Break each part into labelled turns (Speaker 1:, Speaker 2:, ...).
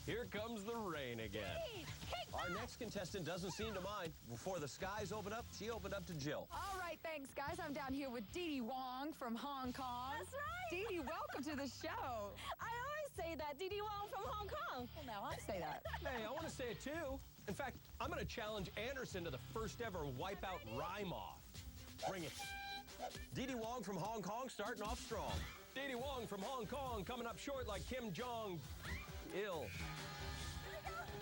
Speaker 1: Here comes the rain again. Our next contestant doesn't seem to mind. Before the skies open up, she opened up to Jill.
Speaker 2: All right, thanks, guys. I'm down here with Didi Wong from Hong Kong.
Speaker 3: That's right.
Speaker 2: Didi, welcome to the show.
Speaker 3: I always say that, Didi Wong from Hong Kong.
Speaker 2: Well, now I say that.
Speaker 1: Hey, I want to say it too. In fact, I'm going to challenge Anderson to the first ever Wipeout rhyme-off. Bring it. Didi Wong from Hong Kong starting off strong. Didi Wong from Hong Kong coming up short like Kim Jong-il.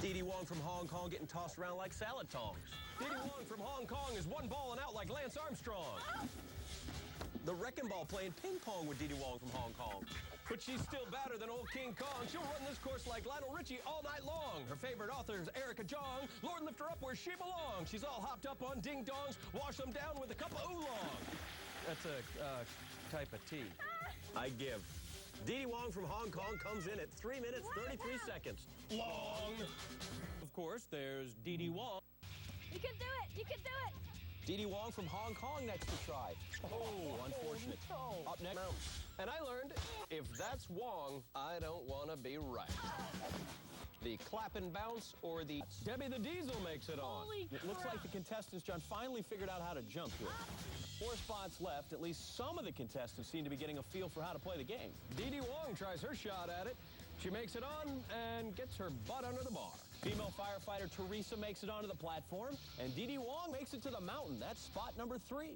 Speaker 1: Didi Wong from Hong Kong getting tossed around like salad tongs. Didi Wong from Hong Kong is one balling out like Lance Armstrong. The wrecking ball playing ping pong with Didi Wong from Hong Kong. But she's still badder than old King Kong. She'll run this course like Lionel Richie all night long. Her favorite author is Erica Jong. Lord, lift her up where she belongs. She's all hopped up on ding-dongs. Wash them down with a cup of oolong. That's a type of tea. I give. Didi Wong from Hong Kong comes in at 3 minutes, 33 seconds. Long. Of course, there's Didi Wong.
Speaker 3: You can do it. You can do it.
Speaker 1: Didi Wong from Hong Kong next to try. Oh, unfortunate.
Speaker 2: no.
Speaker 1: Up next. And I learned, if that's Wong, I don't want to be right. The clap and bounce or the Debbie the Diesel makes it on.
Speaker 3: Holy
Speaker 1: It looks like the contestants, John, finally figured out how to jump here. 4 spots left. At least some of the contestants seem to be getting a feel for how to play the game. Didi Wong tries her shot at it. She makes it on and gets her butt under the bar. Female firefighter Teresa makes it onto the platform, and Didi Wong makes it to the mountain. That's spot number 3.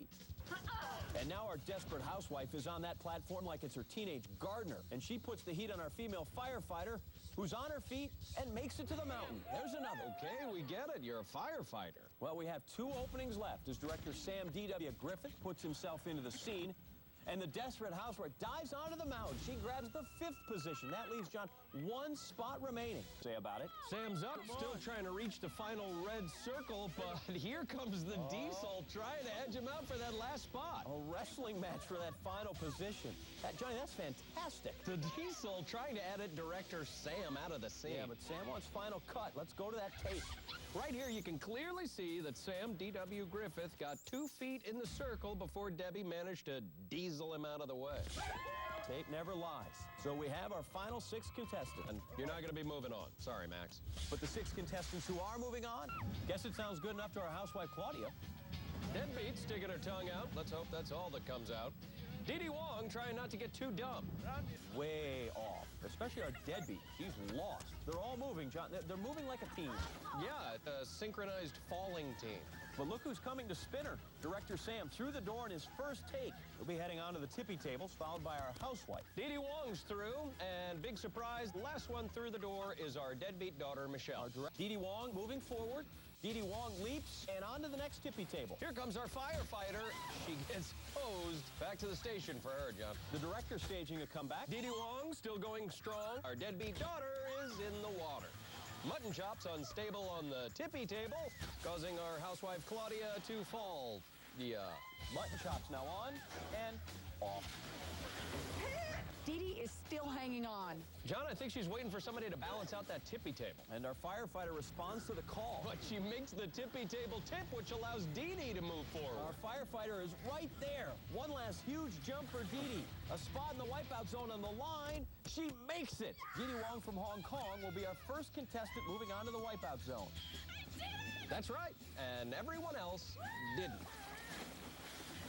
Speaker 1: And now our desperate housewife is on that platform like it's her teenage gardener, and she puts the heat on our female firefighter, who's on her feet and makes it to the mountain. There's another. Okay, we get it. You're a firefighter. Well, we have 2 openings left as director Sam D.W. Griffith puts himself into the scene. And the desperate housewife dives onto the mountain. She grabs the 5th position. That leaves, John, 1 spot remaining. Say about it. Sam's up, still trying to reach the final red circle, but here comes the Diesel trying to edge him out for that last spot. A wrestling match for that final position. Johnny, that's fantastic. The Diesel trying to edit director Sam out of the scene. Yeah, but Sam wants final cut. Let's go to that tape. Right here, you can clearly see that Sam D.W. Griffith got 2 feet in the circle before Debbie managed to diesel him out of the way. Tape never lies. So we have our final 6 contestants. And you're not going to be moving on. Sorry, Max. But the 6 contestants who are moving on, guess it sounds good enough to our housewife, Claudia. Deadbeat sticking her tongue out. Let's hope that's all that comes out. Didi Wong trying not to get too dumb. Way off, especially our deadbeat. She's lost. They're all moving, John. They're moving like a team. Yeah, a synchronized falling team. But look who's coming to spin her. Director Sam through the door in his first take. He'll be heading onto the tippy tables, followed by our housewife. Didi Wong's through, and big surprise, the last one through the door is our deadbeat daughter, Michelle. Didi Wong moving forward. Didi Wong leaps and onto the next tippy table. Here comes our firefighter. She gets hosed. Back to the station for her, John. The director staging a comeback. Didi Wong still going strong. Our deadbeat daughter is in the water. Mutton chops unstable on the tippy table, causing our housewife Claudia to fall. Yeah. Mutton chops now on and off.
Speaker 2: Didi is still hanging on.
Speaker 1: John, I think she's waiting for somebody to balance out that tippy table. And our firefighter responds to the call. But she makes the tippy table tip, which allows Didi to move forward. Our firefighter is right there. One last huge jump for Didi. A spot in the wipeout zone on the line. She makes it. Didi Wong from Hong Kong will be our first contestant moving on to the wipeout zone. That's right. And everyone else didn't.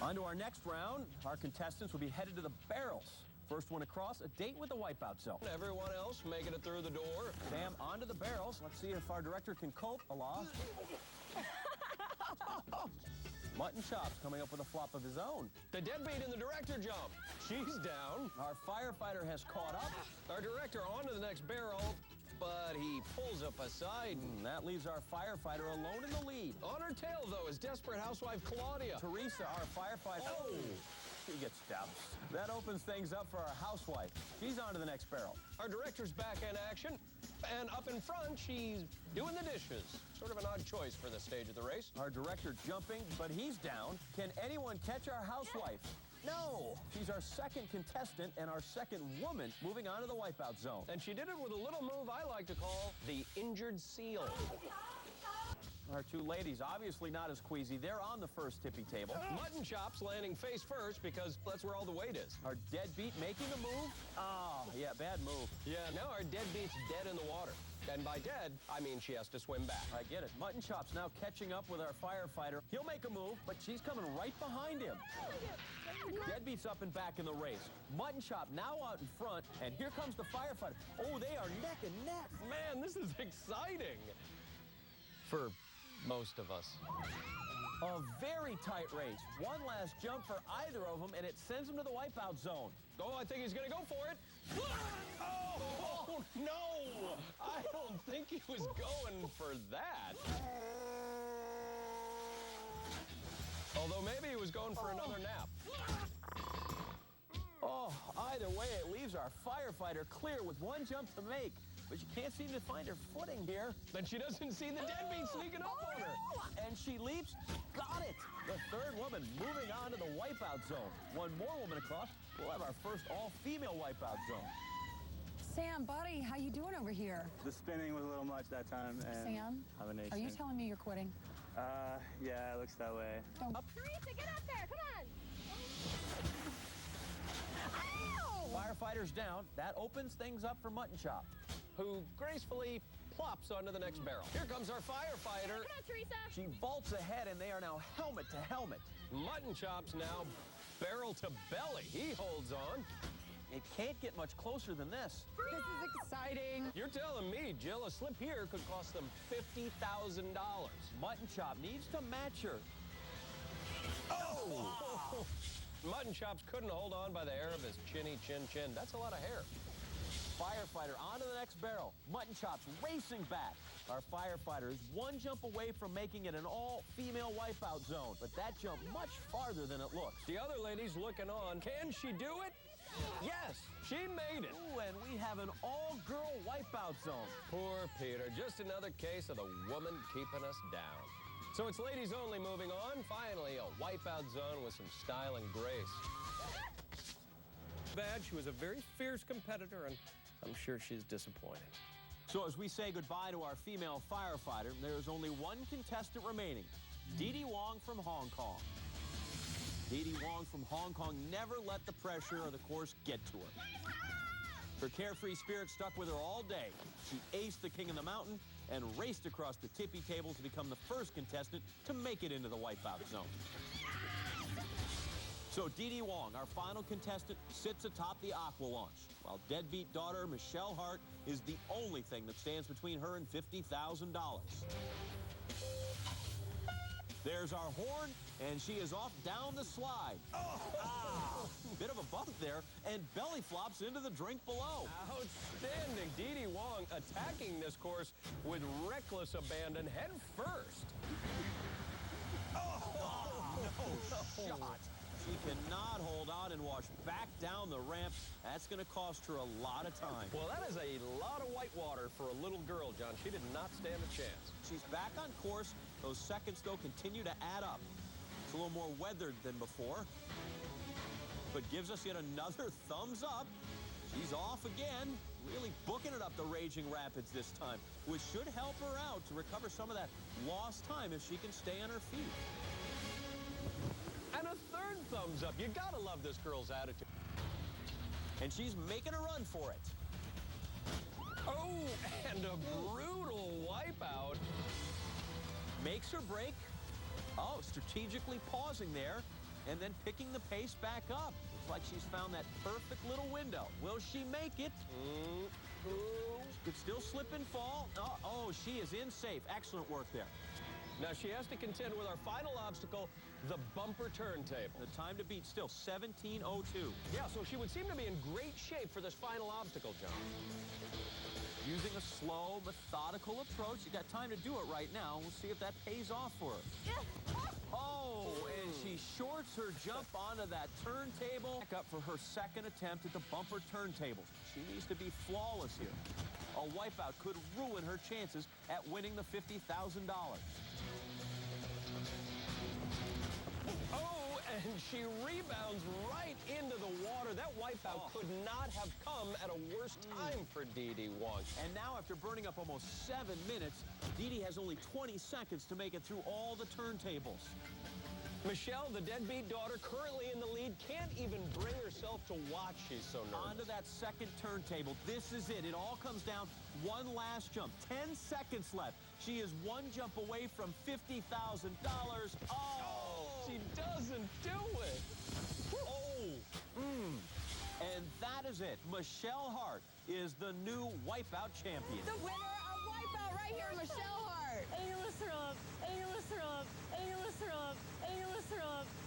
Speaker 1: On to our next round. Our contestants will be headed to the barrels. First one across, a date with the wipeout zone. Everyone else making it through the door. Sam onto the barrels. Let's see if our director can cope. Allah. Mutton chops coming up with a flop of his own. The deadbeat in the director jump. She's down. Our firefighter has caught up. Our director onto the next barrel, but he pulls up aside. That leaves our firefighter alone in the lead. On her tail, though, is desperate housewife Claudia. Teresa, our firefighter. Oh! She gets doused. That opens things up for our housewife. She's on to the next barrel. Our director's back in action. And up in front, she's doing the dishes. Sort of an odd choice for this stage of the race. Our director jumping, but he's down. Can anyone catch our housewife? No! She's our second contestant and our second woman moving on to the wipeout zone. And she did it with a little move I like to call the injured seal. Our two ladies, obviously not as queasy. They're on the first tippy table.
Speaker 4: Mutton chops landing face first because that's where all the weight is.
Speaker 1: Our deadbeat making a move. Oh, yeah, bad move.
Speaker 4: Yeah, now our deadbeat's dead in the water. And by dead, I mean she has to swim back.
Speaker 1: I get it. Mutton Chop's now catching up with our firefighter. He'll make a move, but she's coming right behind him. Deadbeat's up and back in the race. Mutton Chop now out in front, and here comes the firefighter. Oh, they are neck and neck.
Speaker 4: Man, this is exciting. For most of us.
Speaker 1: A very tight race. One last jump for either of them, and it sends them to the wipeout zone.
Speaker 4: Oh, I think he's going to go for it. Oh, no! I don't think he was going for that. Although maybe he was going for another nap.
Speaker 1: Oh, either way, it leaves our firefighter clear with one jump to make. But she can't seem to find her footing here.
Speaker 4: Then she doesn't see the deadbeat sneaking up on her.
Speaker 1: And she leaps. Got it. The third woman moving on to the wipeout zone. One more woman across. We'll have our first all-female wipeout zone.
Speaker 2: Sam, buddy, how you doing over here?
Speaker 5: The spinning was a little much that time. And
Speaker 2: Sam,
Speaker 5: combination.
Speaker 2: are you telling me you're quitting?
Speaker 5: Yeah, it looks that way.
Speaker 2: Don't.
Speaker 3: Teresa, get up there. Come on.
Speaker 1: Firefighters down. That opens things up for Mutton Chop,
Speaker 4: who gracefully plops onto the next barrel. Here comes our firefighter.
Speaker 3: Come on, Teresa.
Speaker 1: She vaults ahead, and they are now helmet to helmet.
Speaker 4: Mutton Chop's now barrel to belly. He holds on.
Speaker 1: It can't get much closer than this.
Speaker 2: This is exciting.
Speaker 4: You're telling me, Jill, a slip here could cost them $50,000.
Speaker 1: Mutton Chop needs to match her.
Speaker 4: Oh! Mutton Chops couldn't hold on by the hair of his chinny chin. That's a lot of hair.
Speaker 1: Firefighter onto the next barrel. Mutton Chop's racing back. Our firefighter is one jump away from making it an all-female wipeout zone, but that jump much farther than it looks.
Speaker 4: The other lady's looking on. Can she do it? Yes, she made it.
Speaker 1: Ooh, and we have an all-girl wipeout zone.
Speaker 4: Poor Peter, just another case of the woman keeping us down. So it's ladies only moving on. Finally, a wipeout zone with some style and grace. Bad, she was a very fierce competitor, and I'm sure she's disappointed.
Speaker 1: So as we say goodbye to our female firefighter, there is only one contestant remaining, Didi Wong from Hong Kong. Didi Wong from Hong Kong never let the pressure of the course get to her. Her carefree spirit stuck with her all day. She aced the King of the Mountain and raced across the tippy table to become the first contestant to make it into the wipeout zone. So Didi Wong, our final contestant, sits atop the aqua launch, while deadbeat daughter Michelle Hart is the only thing that stands between her and $50,000. There's our horn, and she is off down the slide. Bit of a bump there, and belly flops into the drink below.
Speaker 4: Outstanding. Didi Wong attacking this course with reckless abandon head first.
Speaker 1: No shot. She cannot hold on and wash back down the ramp. That's going to cost her a lot of time.
Speaker 4: Well, that is a lot of white water for a little girl, John. She did not stand a chance.
Speaker 1: She's back on course. Those seconds, though, continue to add up. It's a little more weathered than before, but gives us yet another thumbs up. She's off again, really booking it up the raging rapids this time, which should help her out to recover some of that lost time if she can stay on her feet.
Speaker 4: And a third thumbs up. You gotta love this girl's attitude.
Speaker 1: And she's making a run for it.
Speaker 4: Oh, and a brutal wipeout.
Speaker 1: Makes her break. Oh, strategically pausing there and then picking the pace back up. Looks like she's found that perfect little window. Will she make it? Could still slip and fall. Oh, she is in safe. Excellent work there.
Speaker 4: Now she has to contend with our final obstacle, the bumper turntable.
Speaker 1: The time to beat still 17:02.
Speaker 4: Yeah, so she would seem to be in great shape for this final obstacle, John.
Speaker 1: Using a slow, methodical approach. You got time to do it right now. We'll see if that pays off for her. Oh, and she shorts her jump onto that turntable. Back up for her second attempt at the bumper turntable. She needs to be flawless here. A wipeout could ruin her chances at winning the $50,000.
Speaker 4: Oh, And she rebounds right into the water. That wipeout could not have come at a worse time for Didi Wong.
Speaker 1: And now, after burning up almost 7 minutes, Didi has only 20 seconds to make it through all the turntables.
Speaker 4: Michelle, the deadbeat daughter, currently in the lead, can't even bring herself to watch. She's so nervous.
Speaker 1: Onto that second turntable. This is it. It all comes down. One last jump. 10 seconds left. She is one jump away from $50,000. Oh!
Speaker 4: She doesn't do it.
Speaker 1: Oh! And that is it. Michelle Hart is the new Wipeout champion.
Speaker 2: The winner of Wipeout right here, Michelle Hart.
Speaker 3: A-lister up, A-lister up, A-lister up, A-lister up.